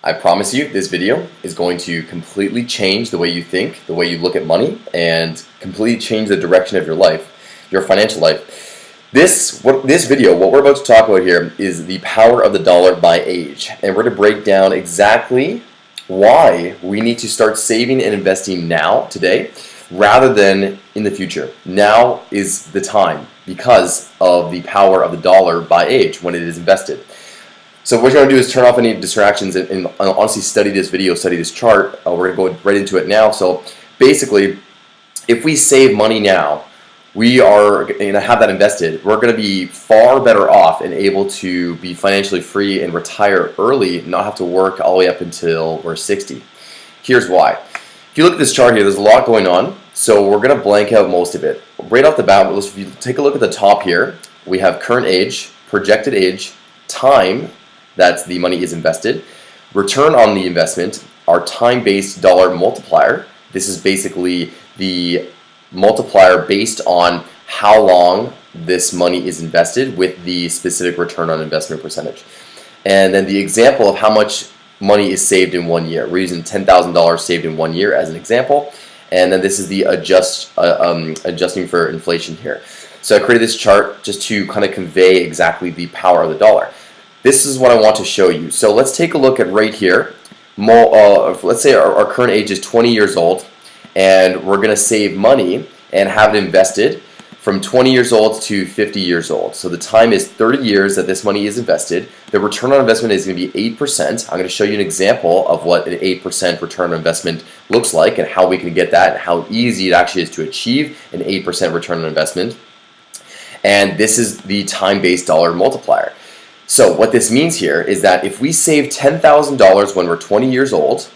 I promise you this video is going to completely change the way you think, the way you look at money, and completely change the direction of your life, your financial life. This video, what we're about to talk about here, is the power of the dollar by age. And we're going to break down exactly why we need to start saving and investing now, today, rather than in the future. Now is the time because of the power of the dollar by age when it is invested. So what you're going to do is turn off any distractions and honestly study this video, study this chart. We're going to go right into it now. So basically, if we save money now, we are going to have that invested. We're going to be far better off and able to be financially free and retire early, not have to work all the way up until we're 60. Here's why. If you look at this chart here, there's a lot going on. So we're going to blank out most of it. Right off the bat, if you take a look at the top here, we have current age, projected age, time, that's the money is invested, return on the investment, our time-based dollar multiplier. This is basically the multiplier based on how long this money is invested with the specific return on investment percentage. And then the example of how much money is saved in 1 year. We're using $10,000 saved in 1 year as an example. And then this is the adjusting for inflation here. So I created this chart just to kind of convey exactly the power of the dollar. This is what I want to show you. So let's take a look at right here. Let's say our current age is 20 years old, and we're going to save money and have it invested from 20 years old to 50 years old. So the time is 30 years that this money is invested. The return on investment is going to be 8%. I'm going to show you an example of what an 8% return on investment looks like and how we can get that and how easy it actually is to achieve an 8% return on investment. And this is the time-based dollar multiplier. So what this means here is that if we save $10,000 when we're 20 years old,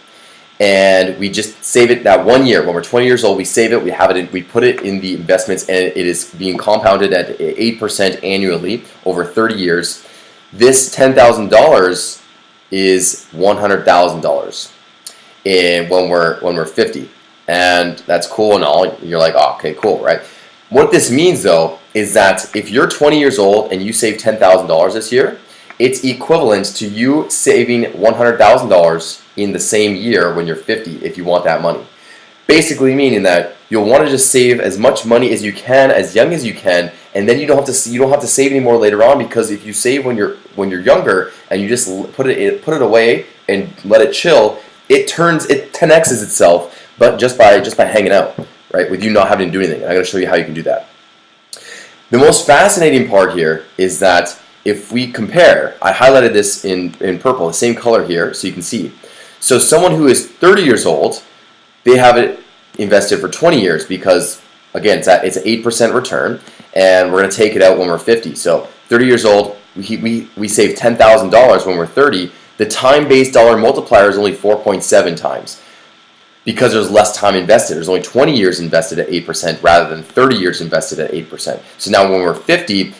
and we just save it that 1 year, when we're 20 years old, we save it, we have it in, we put it in the investments, and it is being compounded at 8% annually over 30 years. This $10,000 is $100,000 when we're 50, and that's cool and all. You're like, oh, okay, cool, right? What this means though is that if you're 20 years old and you save $10,000 this year, it's equivalent to you saving $100,000 in the same year when you're 50 if you want that money. Basically meaning that you'll want to just save as much money as you can, as young as you can, and then you don't have to save anymore later on, because if you save when you're younger and you just put it away and let it chill, it 10x's itself, but just by hanging out, right? With you not having to do anything. I'm going to show you how you can do that. The most fascinating part here is that if we compare, I highlighted this in purple, the same color here, so you can see. So someone who is 30 years old, they have it invested for 20 years because, again, it's an 8% return, and we're going to take it out when we're 50. So 30 years old, we save $10,000 when we're 30. The time-based dollar multiplier is only 4.7 times because there's less time invested. There's only 20 years invested at 8% rather than 30 years invested at 8%. So now when we're 50,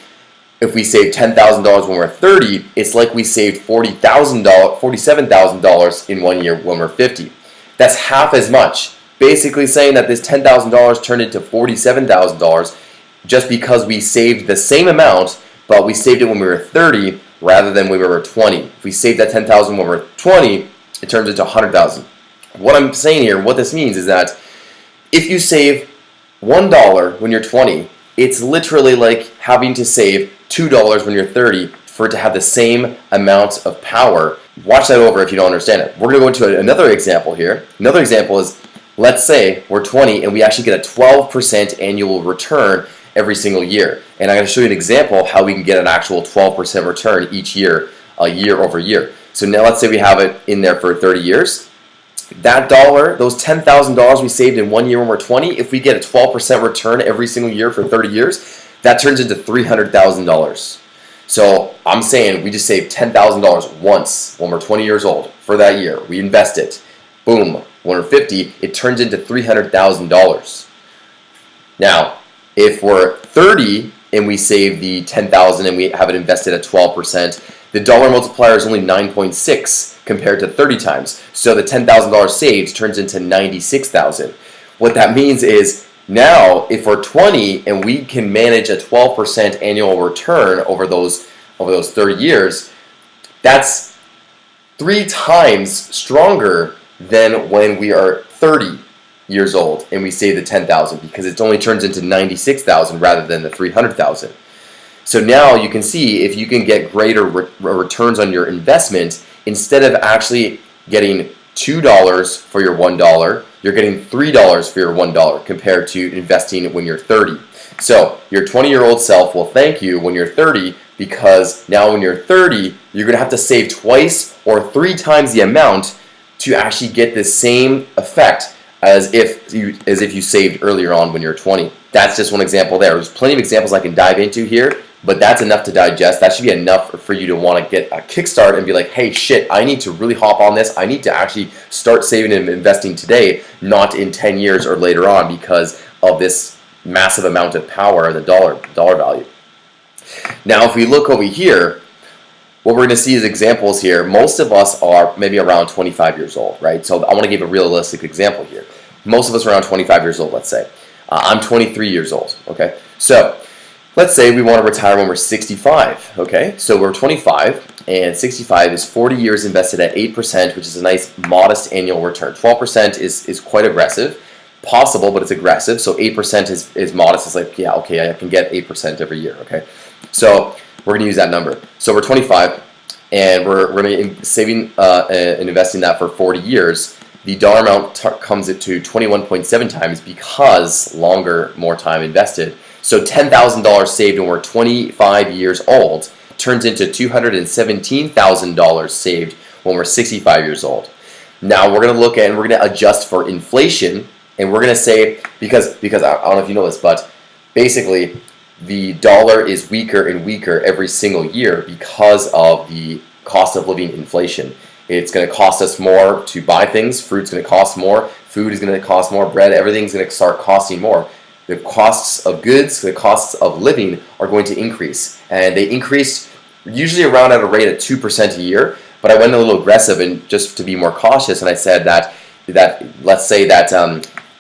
if we save $10,000 when we're 30, it's like we saved $47,000 in 1 year when we're 50. That's half as much. Basically saying that this $10,000 turned into $47,000 just because we saved the same amount, but we saved it when we were 30 rather than when we were 20. If we saved that $10,000 when we're 20, it turns into $100,000. What I'm saying here, what this means is that if you save $1 when you're 20, it's literally like having to save $2 when you're 30 for it to have the same amount of power. Watch that over if you don't understand it. We're going to go into another example here. Another example is, let's say we're 20 and we actually get a 12% annual return every single year. And I'm going to show you an example of how we can get an actual 12% return each year, year over year. So now let's say we have it in there for 30 years. That dollar, those $10,000 we saved in 1 year when we're 20, if we get a 12% return every single year for 30 years, that turns into $300,000. So I'm saying we just saved $10,000 once when we're 20 years old for that year. We invest it. Boom. When we're 50, it turns into $300,000. Now, if we're 30 and we save the $10,000 and we have it invested at 12%, the dollar multiplier is only 9.6 compared to 30 times. So the $10,000 saved turns into $96,000. What that means is now if we're 20 and we can manage a 12% annual return over those 30 years, that's 3 times stronger than when we are 30 years old and we save the 10,000, because it only turns into 96,000 rather than the 300,000. So now you can see if you can get greater returns on your investment, instead of actually getting $2 for your $1, you're getting $3 for your $1 compared to investing when you're 30. So your 20-year-old self will thank you when you're 30, because now when you're 30, you're going to have to save twice or 3 times the amount to actually get the same effect as if you saved earlier on when you're 20. That's just one example there. There's plenty of examples I can dive into here, but that's enough to digest. That should be enough for you to want to get a kickstart and be like, hey, shit, I need to really hop on this. I need to actually start saving and investing today, not in 10 years or later on, because of this massive amount of power in the dollar value. Now, if we look over here, what we're going to see is examples here. Most of us are maybe around 25 years old, right? So I want to give a realistic example here. Most of us are around 25 years old, let's say. I'm 23 years old, okay? So let's say we want to retire when we're 65, okay? So we're 25, and 65 is 40 years invested at 8%, which is a nice modest annual return. 12% is quite aggressive. Possible, but it's aggressive. So 8% is modest. It's like, yeah, okay, I can get 8% every year, okay? So we're going to use that number. So we're 25, and we're going to be saving and investing that for 40 years. The dollar amount comes to 21.7 times because longer, more time invested. So $10,000 saved when we're 25 years old turns into $217,000 saved when we're 65 years old. Now we're going to look at, and we're going to adjust for inflation, and we're going to say, because I don't know if you know this, but basically the dollar is weaker and weaker every single year because of the cost of living inflation. It's going to cost us more to buy things. Fruit's going to cost more. Food is going to cost more. Bread, everything's going to start costing more. The costs of goods, the costs of living are going to increase. And they increase usually around at a rate of 2% a year. But I went a little aggressive, and just to be more cautious, and I said that let's say that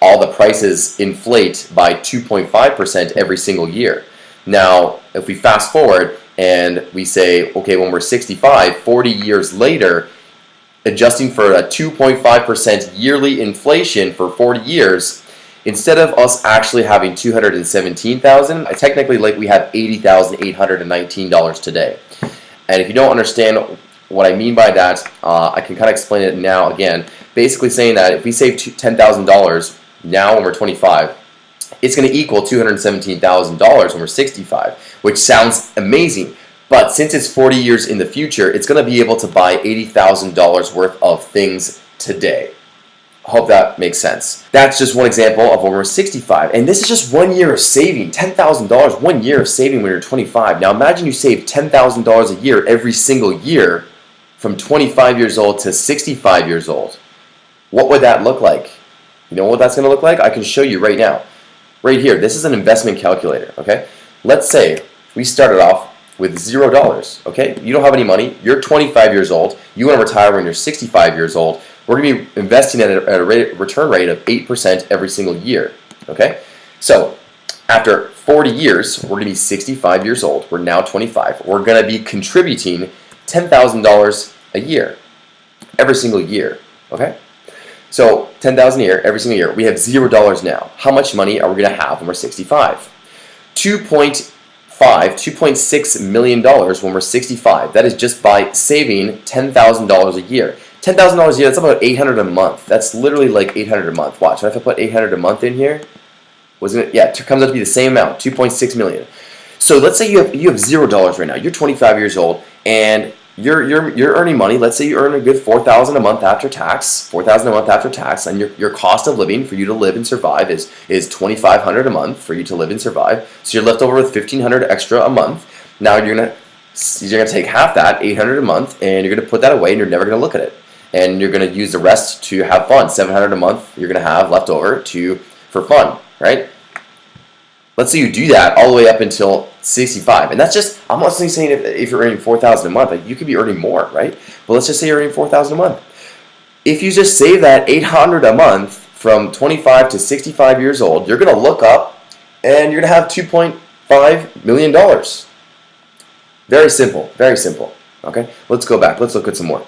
all the prices inflate by 2.5% every single year. Now, if we fast forward and we say, okay, when we're 65, 40 years later, adjusting for a 2.5% yearly inflation for 40 years, instead of us actually having $217,000, technically like we have $80,819 today. And if you don't understand what I mean by that, I can kind of explain it now again. Basically saying that if we save $10,000 now when we're 25, it's going to equal $217,000 when we're 65, which sounds amazing. But since it's 40 years in the future, it's going to be able to buy $80,000 worth of things today. I hope that makes sense. That's just one example of when we're 65. And this is just 1 year of saving. $10,000, 1 year of saving when you're 25. Now imagine you save $10,000 a year every single year from 25 years old to 65 years old. What would that look like? You know what that's going to look like? I can show you right now. Right here, this is an investment calculator, okay? Let's say we started off with $0, okay? You don't have any money. You're 25 years old. You want to retire when you're 65 years old. We're going to be investing at a return rate of 8% every single year, okay? So after 40 years, we're going to be 65 years old. We're now 25. We're going to be contributing $10,000 a year, every single year, okay? So $10,000 a year, every single year. We have $0 now. How much money are we going to have when we're 65? $2.6 million when we're 65. That is just by saving $10,000 a year. $10,000 a year, that's about $800 a month. That's literally like $800 a month. Watch, if I put $800 a month in here, it comes out to be the same amount, $2.6 million. So let's say you have $0 right now. You're 25 years old, and you're earning money. Let's say you earn a good $4,000 a month after tax, and your cost of living for you to live and survive is $2,500 a month for you to live and survive. So you're left over with $1,500 extra a month. Now you're gonna take half that, $800 a month, and you're gonna put that away, and you're never gonna look at it. And you're gonna use the rest to have fun. $700 a month you're gonna have left over for fun, right? Let's say you do that all the way up until 65, and that's just, I'm not saying if you're earning $4,000 a month, like you could be earning more, right? But let's just say you're earning $4,000 a month. If you just save that $800 a month from 25 to 65 years old, you're gonna look up and you're gonna have $2.5 million. Very simple, very simple. Okay, let's go back. Let's look at some more.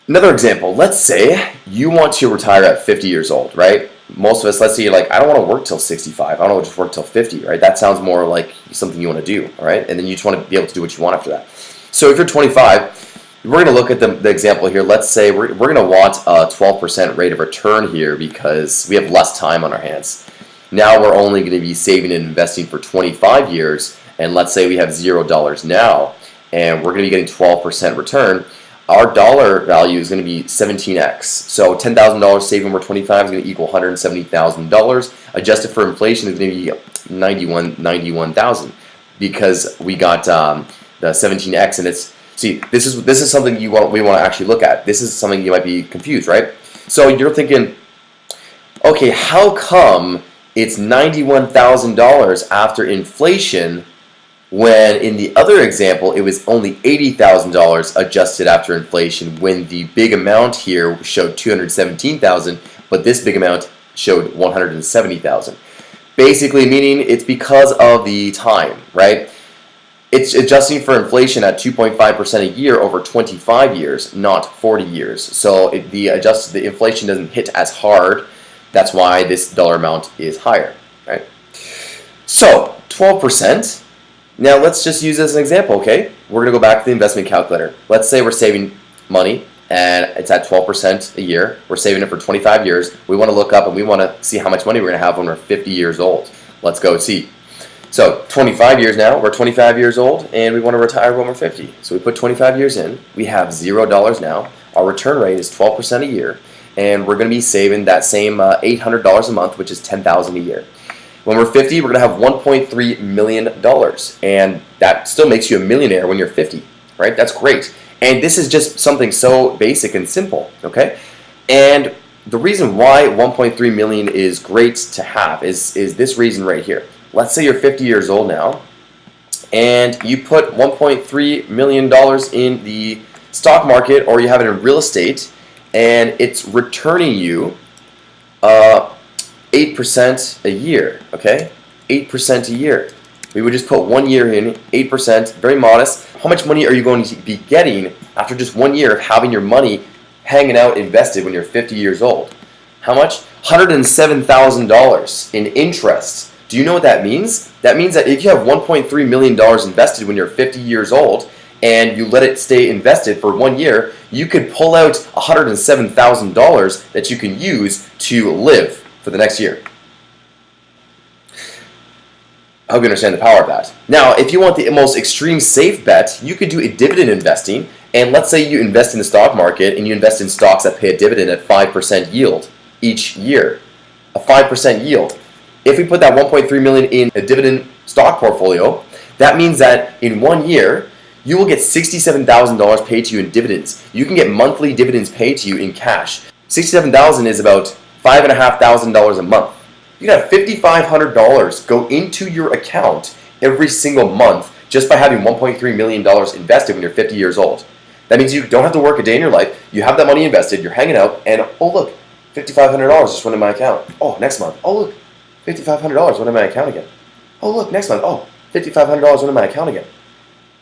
Another example, let's say you want to retire at 50 years old, right? Most of us, let's say you're like, I don't want to work till 65. I don't want to just work till 50, right? That sounds more like something you want to do, all right? And then you just want to be able to do what you want after that. So if you're 25, we're going to look at the example here. Let's say we're going to want a 12% rate of return here because we have less time on our hands. Now we're only going to be saving and investing for 25 years, and let's say we have $0 now, and we're going to be getting 12% return. Our dollar value is going to be 17x. So $10,000 saving over 25 is going to equal $170,000. Adjusted for inflation is going to be 91,000 because we got the 17x, and it's this is something we want to actually look at. This is something you might be confused, right? So you're thinking, okay, how come it's $91,000 after inflation, when in the other example it was only $80,000 adjusted after inflation, when the big amount here showed $217,000, but this big amount showed $170,000. Basically meaning it's because of the time, right? It's adjusting for inflation at 2.5% a year over 25 years, not 40 years. So the inflation doesn't hit as hard. That's why this dollar amount is higher, right? So 12%. Now let's just use this as an example, okay? We're going to go back to the investment calculator. Let's say we're saving money and it's at 12% a year. We're saving it for 25 years. We want to look up and we want to see how much money we're going to have when we're 50 years old. Let's go see. So 25 years now, we're 25 years old and we want to retire when we're 50. So we put 25 years in. We have $0 now. Our return rate is 12% a year. And we're going to be saving that same $800 a month, which is $10,000 a year. When we're 50, we're going to have $1.3 million, and that still makes you a millionaire when you're 50, right? That's great. And this is just something so basic and simple, okay? And the reason why 1.3 million is great to have is this reason right here. Let's say you're 50 years old now, and you put $1.3 million in the stock market, or you have it in real estate, and it's returning you 8% a year, okay? 8% a year. We would just put 1 year in, 8%, very modest. How much money are you going to be getting after just 1 year of having your money hanging out invested when you're 50 years old? How much? $107,000 in interest. Do you know what that means? That means that if you have $1.3 million invested when you're 50 years old, and you let it stay invested for 1 year, you could pull out $107,000 that you can use to live for the next year. I hope you understand the power of that. Now, if you want the most extreme safe bet, you could do a dividend investing, and let's say you invest in the stock market and you invest in stocks that pay a dividend at 5% yield each year. A 5% yield. If we put that 1.3 million in a dividend stock portfolio, that means that in 1 year, you will get $67,000 paid to you in dividends. You can get monthly dividends paid to you in cash. $67,000 is about $5,500 a month. You can have $5,500 go into your account every single month just by having $1.3 million invested when you're 50 years old. That means you don't have to work a day in your life. You have that money invested, you're hanging out, and oh look, $5,500 just went in my account. Oh, next month. Oh look, $5,500 went in my account again. Oh look, next month. Oh, $5,500 went in my account again.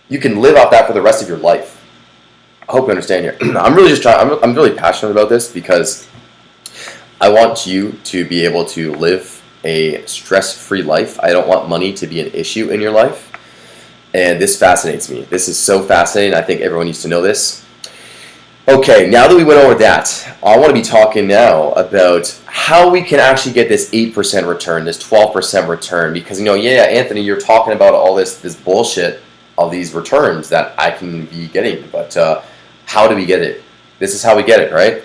You can live off that for the rest of your life. I hope you understand here. I'm really passionate about this because I want you to be able to live a stress-free life. I don't want money to be an issue in your life. And this fascinates me. This is so fascinating. I think everyone needs to know this. Okay, now that we went over that, I want to be talking now about how we can actually get this 8% return, this 12% return. Because, yeah, Anthony, you're talking about all this bullshit of these returns that I can be getting. But how do we get it? This is how we get it, right?